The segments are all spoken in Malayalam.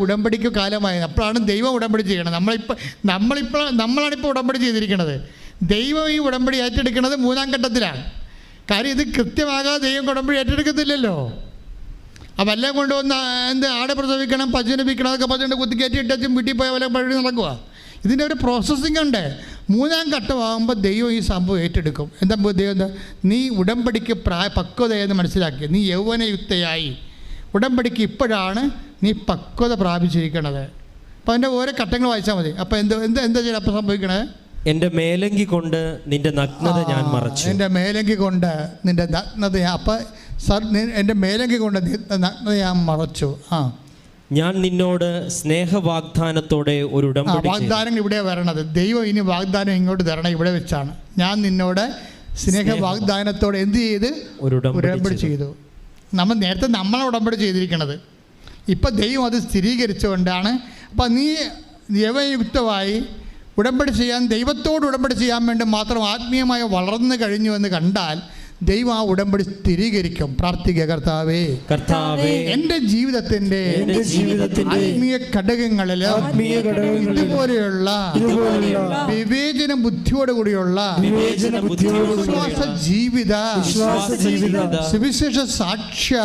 ഉടമ്പടിക്ക് കാലമായി. അപ്പോഴാണ് ദൈവം ഉടമ്പടി ചെയ്യണത്. നമ്മളാണിപ്പോൾ ഉടമ്പടി ചെയ്തിരിക്കുന്നത്. ദൈവം ഈ ഉടമ്പടി ഏറ്റെടുക്കുന്നത് 3-ാം ഘട്ടത്തിലാണ്. കാര്യം ഇത് കൃത്യമാകാതെ ദൈവം ഉടമ്പടി ഏറ്റെടുക്കത്തില്ലല്ലോ. അപ്പം എല്ലാം കൊണ്ടുവന്ന് ആടെ പ്രസവിക്കണം, പശുവിനെ വിൽക്കണം, അതൊക്കെ പശുവിൻ്റെ കുത്തിക്കയറ്റി ഇട്ടും വീട്ടിൽ പോയ പോലെ പഴി നടക്കുക. ഇതിൻ്റെ ഒരു പ്രോസസ്സിംഗ് ഉണ്ട്. 3-ാം ഘട്ടമാകുമ്പോൾ ദൈവം ഈ സംഭവം ഏറ്റെടുക്കും. എന്താ ദൈവം? നീ ഉടമ്പടിക്ക് പക്വതയെന്ന് മനസ്സിലാക്കി, നീ യൗവനയുക്തയായി. ഉടമ്പടിക്ക് ഇപ്പോഴാണ് നീ പക്വത പ്രാപിച്ചിരിക്കണത്. അപ്പം അതിൻ്റെ ഓരോ ഘട്ടങ്ങൾ വായിച്ചാൽ മതി. അപ്പം എന്താ ചെയ്യുക? അപ്പം സംഭവിക്കണേ, എൻ്റെ മേലങ്കി കൊണ്ട് നിന്റെ നഗ്നത ഞാൻ മറച്ചു. എൻ്റെ മേലങ്കി കൊണ്ട് നിന്റെ നഗ്നത, അപ്പം എൻ്റെ മേലങ്കി കൊണ്ട് നഗ്നത ഞാൻ മറച്ചു. ഞാൻ നിന്നോട് സ്നേഹവാഗ്ദാനത്തോടെ ഒരു ഉടമ്പടി. വാഗ്ദാനങ്ങൾ ഇവിടെ വരണത്. ദൈവം ഇനി വാഗ്ദാനം ഇങ്ങോട്ട് തരണം ഇവിടെ വെച്ചാണ്. ഞാൻ നിന്നോട് സ്നേഹവാഗ്ദാനത്തോടെ എന്ത് ചെയ്ത്? ഒരു ഉടമ്പടി ചെയ്തു. നേരത്തെ നമ്മളെ ഉടമ്പടി ചെയ്തിരിക്കണത്. ഇപ്പം ദൈവം അത് സ്ഥിരീകരിച്ചുകൊണ്ടാണ്. അപ്പം നീ യവയുക്തമായി ഉടമ്പടി ചെയ്യാൻ, ദൈവത്തോട് ഉടമ്പടി ചെയ്യാൻ വേണ്ടി മാത്രം ആത്മീയമായി വളർന്നു കഴിഞ്ഞു എന്ന് കണ്ടാൽ ദൈവം ആ ഉടമ്പടി സ്ഥിരീകരിക്കും. പ്രാർത്ഥിക്കുക, കർത്താവേ, എൻ്റെ ജീവിതത്തിൻ്റെ ആത്മീയ ഘടകങ്ങളിൽ ഇതുപോലെയുള്ള വിവേചന ബുദ്ധിയോടുകൂടിയുള്ള വിശ്വാസ ജീവിത സുവിശേഷ സാക്ഷ്യ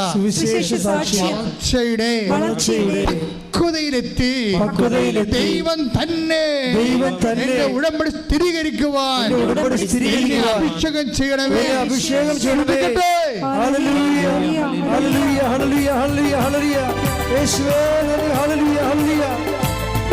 വളർച്ചയുടെ പക്വതയിലെത്തി ദൈവം തന്നെ ഉടമ്പടി സ്ഥിരീകരിക്കുവാൻ അഭിഷേകം ചെയ്യണമേ. Hallelujah, hallelujah, hallelujah, hallelujah, hallelujah. Yeshua, hallelujah, hallelujah.